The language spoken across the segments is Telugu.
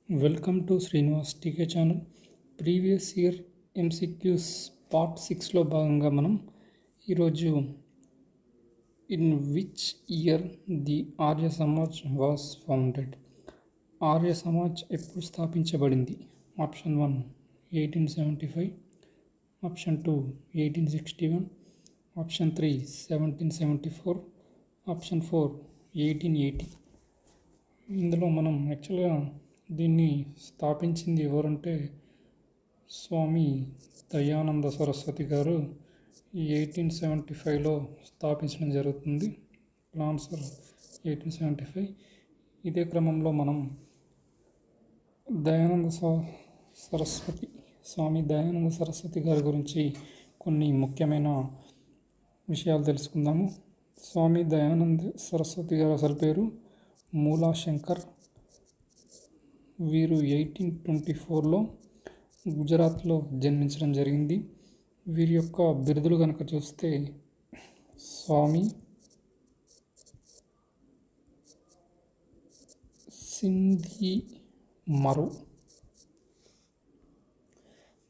Welcome to Srinivas TK channel. Previous year MCQs part 6లో భాగంగా మనం ఈరోజు in which year the Arya Samaj was founded, Arya Samaj ఎప్పుడు స్థాపించబడింది? Option 1 1875, option 2 1861, option 3 1774, option 4 1880. ఇందులో మనం యాక్చువల్గా దీన్ని స్థాపించింది ఎవరంటే స్వామి దయానంద సరస్వతి గారు 1875లో స్థాపించడం జరుగుతుంది. ఆన్సర్ 1875. ఇదే క్రమంలో మనం స్వామి దయానంద సరస్వతి గారి గురించి కొన్ని ముఖ్యమైన విషయాలు తెలుసుకుందాము. స్వామి దయానంద సరస్వతి గారి అసలు పేరు మూలాశంకర్. వీరు 1824లో గుజరాత్లో జన్మించడం జరిగింది. వీరి యొక్క బిరుదులు కనుక చూస్తే స్వామి, సింధి మరు.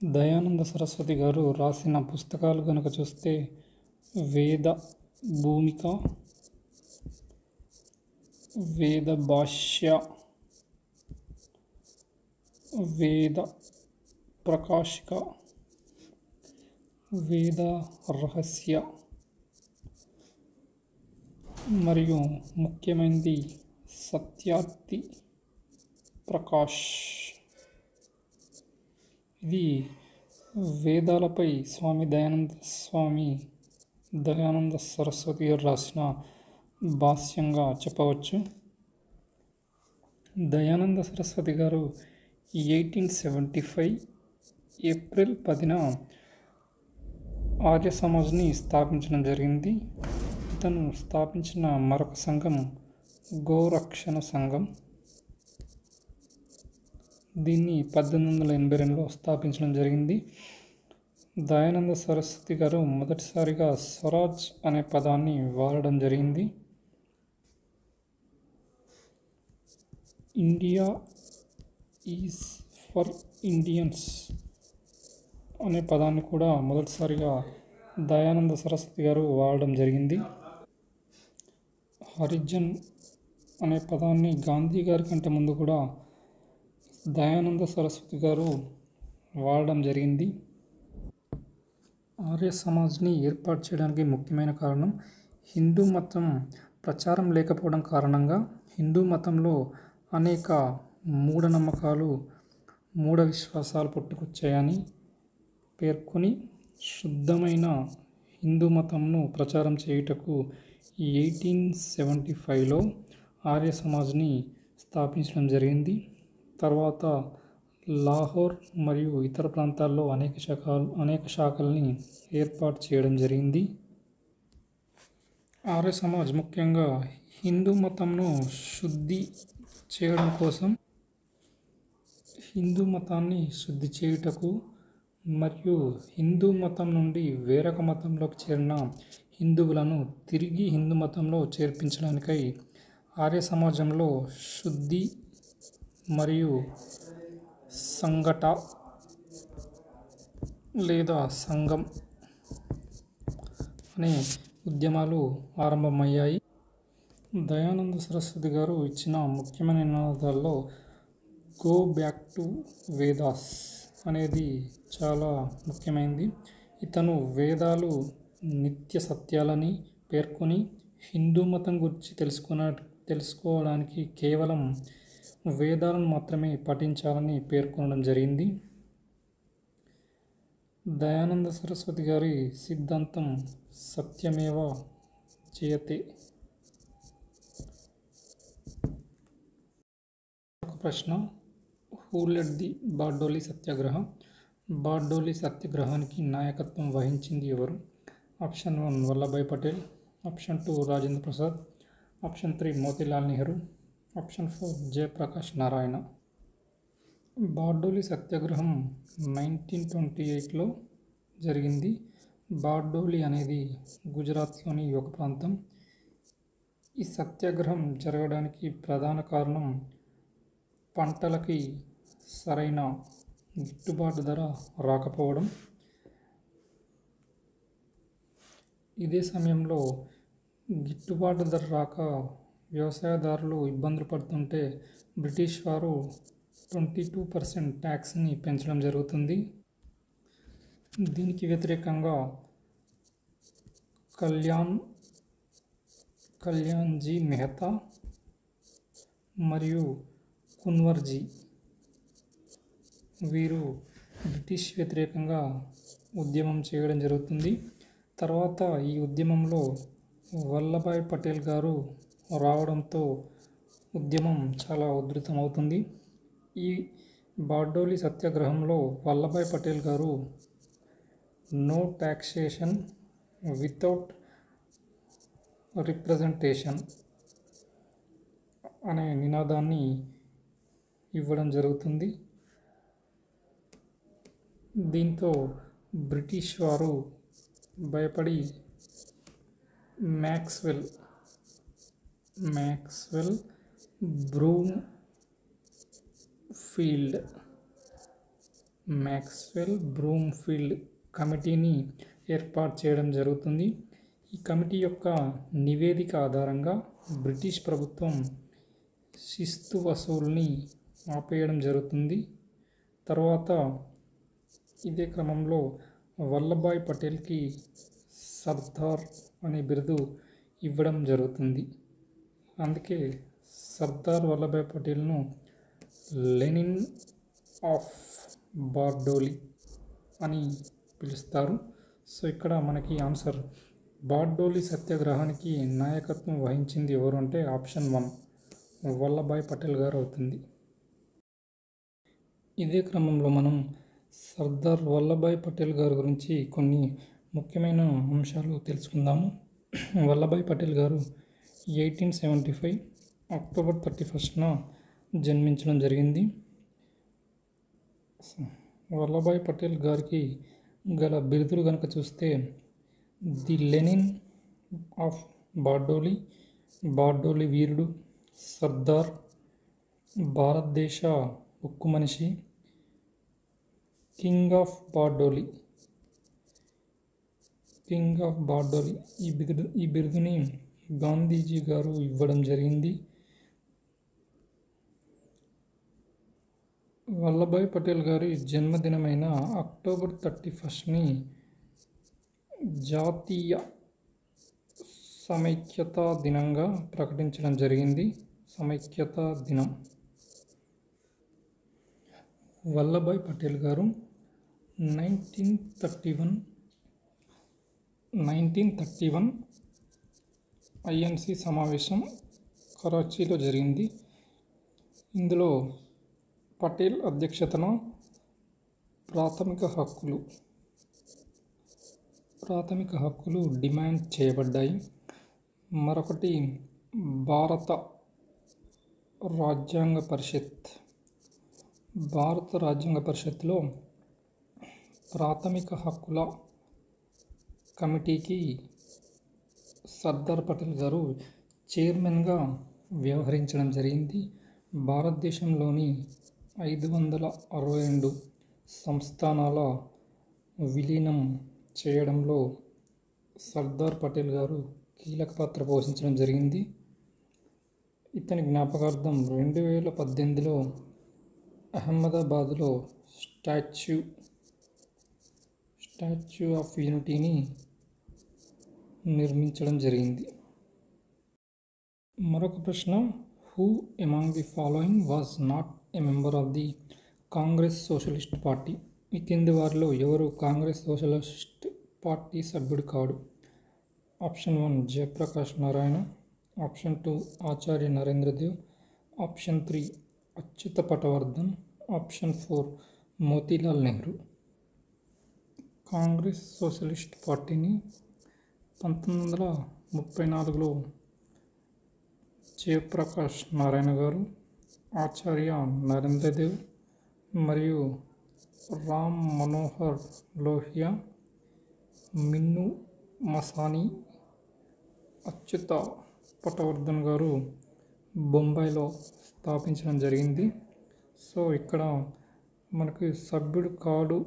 దయానంద సరస్వతి గారు రాసిన పుస్తకాలు కనుక చూస్తే వేద భూమిక, వేద భాష్య, వేద ప్రకాశిక, వేద రహస్య మరియు ముఖ్యమైనది సత్యార్థి ప్రకాష్. ఇది వేదాలపై స్వామి దయానంద సరస్వతి గారు రాసిన భాష్యంగా చెప్పవచ్చు. దయానంద సరస్వతి గారు 1875 ఏప్రిల్ 10న ఆర్య సమాజ్ని స్థాపించడం జరిగింది. ఇతను స్థాపించిన మరొక సంఘం గోరక్షణ సంఘం. దీన్ని 1882లో స్థాపించడం జరిగింది. దయానంద సరస్వతి గారు మొదటిసారిగా స్వరాజ్ అనే పదాన్ని వాడడం జరిగింది. ఇండియా ఈజ్ ఫర్ ఇండియన్స్ అనే పదాన్ని కూడా మొదటిసారిగా దయానంద సరస్వతి గారు వాడడం జరిగింది. హరిజన్ అనే పదాన్ని గాంధీ గారి కంటే ముందు కూడా దయానంద సరస్వతి గారు వాడడం జరిగింది. ఆర్య సమాజ్ని ఏర్పాటు చేయడానికి ముఖ్యమైన కారణం హిందూ మతం ప్రచారం లేకపోవడం కారణంగా హిందూ మతంలో అనేక మూఢనమ్మకాలు, మూఢ విశ్వాసాలు పుట్టుకొచ్చాయని పేర్కొని శుద్ధమైన హిందూ మతంను ప్రచారం చేయుటకు 1875లో ఆర్య సమాజ్ని స్థాపించడం జరిగింది. తర్వాత లాహోర్ మరియు ఇతర ప్రాంతాల్లో అనేక శాఖల్ని ఏర్పాటు చేయడం జరిగింది. ఆర్య సమాజ్ ముఖ్యంగా హిందూ మతంను శుద్ధి చేయడం కోసం, హిందూ మతాన్ని శుద్ధి చేయుటకు మరియు హిందూ మతం నుండి వేరొక మతంలోకి చేరిన హిందువులను తిరిగి హిందూ మతంలో చేర్పించడానికై ఆర్య సమాజంలో శుద్ధి మరియు సంఘట లేదా సంఘం అనే ఉద్యమాలు ఆరంభమయ్యాయి. దయానంద సరస్వతి గారు ఇచ్చిన ముఖ్యమైన నినాదాల్లో గో బ్యాక్ టు వేదాస్ అనేది చాలా ముఖ్యమైనది. ఇతను వేదాలు నిత్య సత్యాలని పేర్కొని హిందూ మతం గురించి తెలుసుకోవడానికి కేవలం వేదాలను మాత్రమే పఠించాలని పేర్కొనడం జరిగింది. దయానంద సరస్వతి గారి సిద్ధాంతం సత్యమేవ జయతే. ఒక ప్రశ్న, హూ లెడ్ ది బార్డోలి సత్యాగ్రహం? బార్డోలి సత్యాగ్రహానికి నాయకత్వం వహించింది ఎవరు? Option 1 Vallabhbhai Patel, option 2 Rajendra Prasad, option 3 Motilal Nehru, option 4 Jayaprakash Narayana. Bardoli సత్యాగ్రహం 1928లో జరిగింది. బార్డోలి అనేది గుజరాత్లోని ఒక ప్రాంతం. ఈ సత్యాగ్రహం జరగడానికి ప్రధాన కారణం పంటలకి సరైన గిట్టుబాటు ధర రాకపోవడం, ఇదే సమయంలో గిట్టుబాటు ధర రాక వ్యవసాయదారులు ఇబ్బందులు పడుతుంటే బ్రిటిష్ వారు 22% ట్యాక్స్ని పెంచడం జరుగుతుంది. దీనికి వ్యతిరేకంగా కళ్యాణ్జీ మెహతా మరియు కున్వర్జీ వీరు బ్రిటిష్ వ్యతిరేకంగా ఉద్యమం చేయడం జరుగుతుంది. తర్వాత ఈ ఉద్యమంలో వల్లభాయ్ పటేల్ గారు రావడంతో ఉద్యమం చాలా ఉధృతమవుతుంది. ఈ బార్డోలి సత్యాగ్రహంలో వల్లభాయ్ పటేల్ గారు నో టాక్సేషన్ వితౌట్ రిప్రజెంటేషన్ అనే నినాదాన్ని ఇవ్వడం జరుగుతుంది. దీంతో బ్రిటిష్ వారు భయపడి మ్యాక్స్వెల్ బ్రూమ్ఫీల్డ్ కమిటీని ఏర్పాటు చేయడం జరుగుతుంది. ఈ కమిటీ యొక్క నివేదిక ఆధారంగా బ్రిటిష్ ప్రభుత్వం శిస్తు వసూలుని ఆపేయడం జరుగుతుంది. తర్వాత ఇదే క్రమంలో వల్లభాయ్ పటేల్కి సర్దార్ అనే బిరుదు ఇవ్వడం జరుగుతుంది. అందుకే సర్దార్ వల్లభాయ్ పటేల్ను లెనిన్ ఆఫ్ బార్డోలి అని పిలుస్తారు. సో ఇక్కడ మనకి ఆన్సర్ బార్డోలి సత్యాగ్రహానికి నాయకత్వం వహించింది ఎవరు అంటే ఆప్షన్ 1 వల్లభాయ్ పటేల్ గారు అవుతుంది. ఇదే క్రమంలో మనం సర్దార్ వల్లభాయ్ పటేల్ గారి గురించి కొన్ని ముఖ్యమైన అంశాలు తెలుసుకుందాము. వల్లభాయ్ పటేల్ గారు 1875 అక్టోబర్ 31న జన్మించడం జరిగింది. వల్లభాయ్ పటేల్ గారికి గల బిరుదులు కనుక చూస్తే ది లెనిన్ ఆఫ్ బార్డోలి వీరుడు, సర్దార్, భారతదేశ ఉక్కు మనిషి, కింగ్ ఆఫ్ బార్డోలి ఈ బిరుదుని గాంధీజీ గారు ఇవ్వడం జరిగింది. వల్లభాయ్ పటేల్ గారి జన్మదినమైన అక్టోబర్ 31ని జాతీయ సమైక్యతా దినంగా ప్రకటించడం జరిగింది. సమైక్యతా దినం. వల్లభాయ్ పటేల్ గారు 1931 ఐఎన్సి సమావేశం కరాచీలో జరిగింది. ఇందులో పటేల్ అధ్యక్షతన ప్రాథమిక హక్కులు డిమాండ్ చేయబడ్డాయి. మరొకటి భారత రాజ్యాంగ పరిషత్లో ప్రాథమిక హక్కుల కమిటీకి సర్దార్ పటేల్ గారు చైర్మన్గా వ్యవహరించడం జరిగింది. భారతదేశంలోని 562 సంస్థానాల విలీనం చేయడంలో సర్దార్ పటేల్ గారు కీలక పాత్ర పోషించడం జరిగింది. ఇతని జ్ఞాపకార్థం 2018లో అహ్మదాబాద్లో స్టాచ్యూ ఆఫ్ యూనిటీని నిర్మించడం జరిగింది. మరొక ప్రశ్న, who among the following was not a member of the Congress socialist party? ఈ కింది వారిలో ఎవరు కాంగ్రెస్ సోషలిస్ట్ పార్టీ సభ్యుడు కాడు? Option 1 Jayaprakash Narayan, option 2 Acharya Narendra Dev, option 3 Achyut Patwardhan, option 4 Motilal Nehru. Congress socialist పార్టీని 1934లో జయప్రకాష్ నారాయణ గారు, ఆచార్య నరేంద్ర దేవ్ మరియు రామ్ మనోహర్ లోహియా, మిన్ను మసానీ, అచ్యుత పటవర్ధన్ గారు బొంబాయిలో స్థాపించడం జరిగింది. సో ఇక్కడ మనకి సభ్యుడు కాడు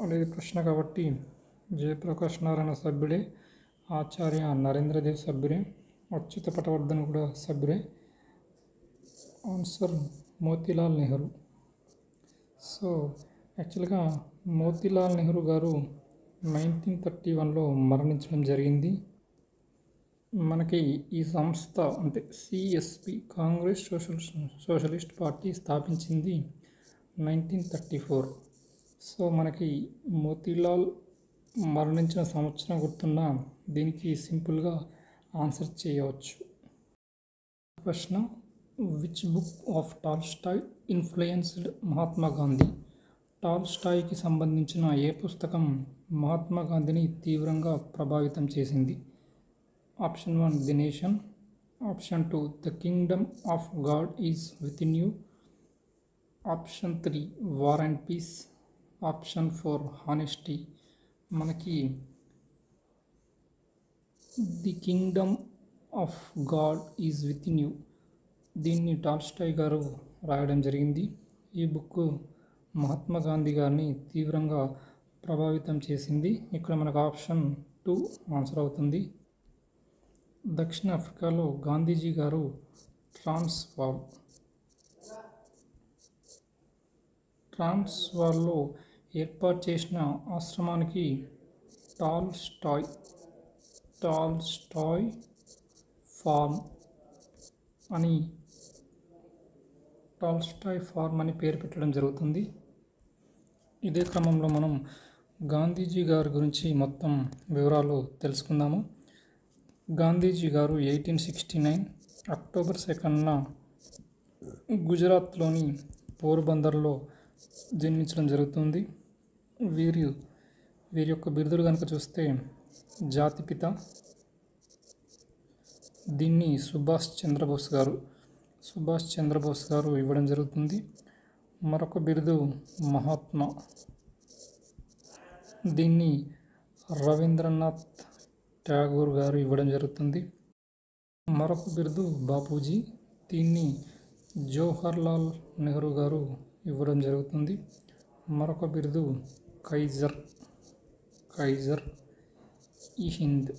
అనేది ప్రశ్న కాబట్టి జయప్రకాష్ నారాయణ సభ్యుడే, ఆచార్య నరేంద్రదేవ్ సభ్యుడే, అచ్యుత పటవర్ధన్ కూడా సభ్యుడే. ఆన్సర్ మోతీలాల్ నెహ్రూ. సో యాక్చువల్గా మోతీలాల్ నెహ్రూ గారు 1931లో మరణించడం జరిగింది. మనకి ఈ సంస్థ అంటే సిఎస్పి కాంగ్రెస్ సోషలిస్ట్ పార్టీ స్థాపించింది 1934. సో మనకి మోతీలాల్ మరణించిన సంవత్సరం గుర్తున్న దీనికి సింపుల్గా ఆన్సర్ చేయవచ్చు. ప్రశ్న, which book of Tolstoy influenced Mahatma Gandhi? టాల్స్టాయ్కి సంబంధించిన ఏ పుస్తకం మహాత్మా గాంధీని తీవ్రంగా ప్రభావితం చేసింది? Option 1 the nation, option 2 the kingdom of God is within you, option 3 war and peace, option 4 honesty. మనకి the kingdom of God is within you దీన్ని టాల్స్టాయ్ గారు రాయడం జరిగింది. ఈ బుక్ మహాత్మా గాంధీ గారిని తీవ్రంగా ప్రభావితం చేసింది. ఇక్కడ మనకు ఆప్షన్ 2 ఆన్సర్ అవుతుంది. దక్షిణాఫ్రికాలో గాంధీజీ గారు ట్రాన్స్వాల్లో ఏర్పాటు చేసిన ఆశ్రమానికి టాల్స్టాయ్ ఫార్మ్ అని పేరు పెట్టడం జరుగుతుంది. ఇదే క్రమంలో మనం గాంధీజీ గారి గురించి మొత్తం వివరాలు తెలుసుకుందాము. గాంధీజీ గారు 1869 అక్టోబర్ 2న గుజరాత్లోని పోర్బందర్లో జన్మించడం జరుగుతుంది. వీరి యొక్క బిరుదులు కనుక చూస్తే జాతిపిత, దీన్ని సుభాష్ చంద్రబోస్ గారు ఇవ్వడం జరుగుతుంది. మరొక బిరుదు మహాత్మా, దీన్ని రవీంద్రనాథ్ ఠాగూర్ గారు ఇవ్వడం జరుగుతుంది. మరొక బిరుదు బాపూజీ, దీన్ని జవహర్లాల్ నెహ్రూ గారు ఇవ్వడం జరుగుతుంది. మరొక బిరుదు కైజర్ ఈ హింద్,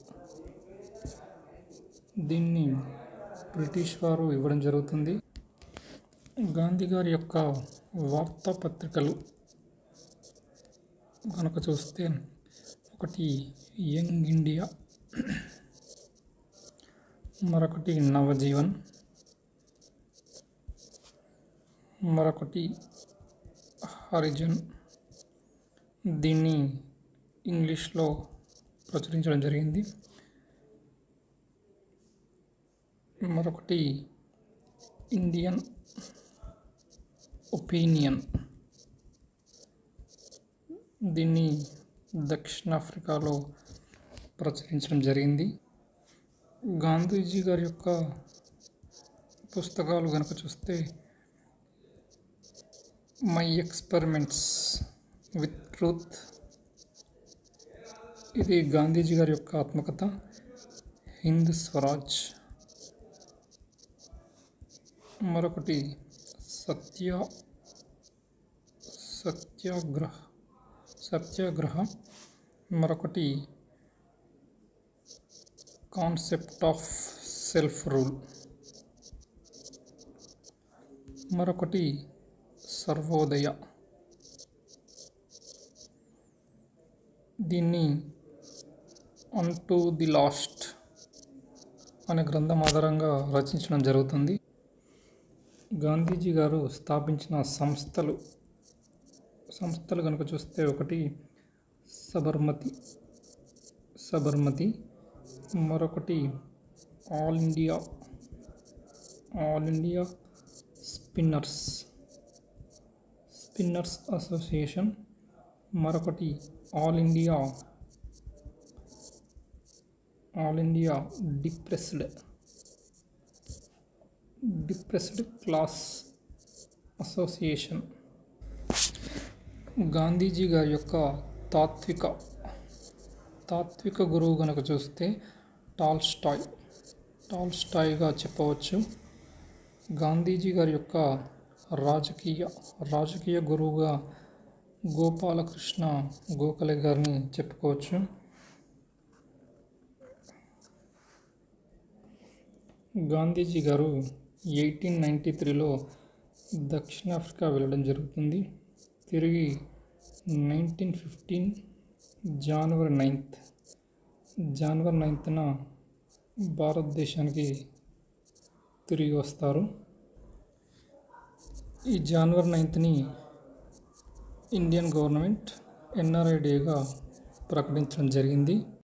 దీన్ని బ్రిటిష్ వారు ఇవ్వడం జరుగుతుంది. గాంధీ గారి యొక్క వార్తాపత్రికలు కనుక చూస్తే ఒకటి యంగ్ ఇండియా, మరొకటి నవజీవన్, మరొకటి హరిజన్, దీన్ని ఇంగ్లీష్లో ప్రచురించడం జరిగింది. మరొకటి ఇండియన్ ఒపీనియన్, దీన్ని దక్షిణాఫ్రికాలో ప్రచురించడం జరిగింది. గాంధీజీ గారి యొక్క పుస్తకాలు కనుక చూస్తే మై ఎక్స్పెరిమెంట్స్ విత్ ట్రూత్, ఇది గాంధీజీ గారి యొక్క ఆత్మకథ. హింద్ స్వరాజ్, మరొకటి సత్యాగ్రహ, మరొకటి కాన్సెప్ట్ ఆఫ్ సెల్ఫ్ రూల్, మరొకటి సర్వోదయ, దీన్ని అన్టు ది లాస్ట్ అనే గ్రంథం ఆధారంగా రచించడం జరుగుతుంది. గాంధీజీ గారు స్థాపించిన సంస్థలు కనుక చూస్తే ఒకటి సబర్మతి, మరొకటి ఆల్ ఇండియా స్పిన్నర్స్ అసోసియేషన్, మరొకటి all India depressed class association. Gandhiji గారి యొక్క తాత్విక గురువు కనుక చూస్తే టాల్స్టాయ్గా చెప్పవచ్చు. గాంధీజీ గారి యొక్క రాజకీయ గురువుగా గోపాలకృష్ణ గోఖలే గారిని చెప్పుకోవచ్చు. గాంధీజీ గారు 1893లో దక్షిణాఫ్రికా వెళ్ళడం జరుగుతుంది. తిరిగి 1915 జనవరి 9న భారతదేశానికి తిరిగి వస్తారు. ఈ జనవరి 9ని ఇండియన్ గవర్నమెంట్ NRI డేగా ప్రకటించడం జరిగింది.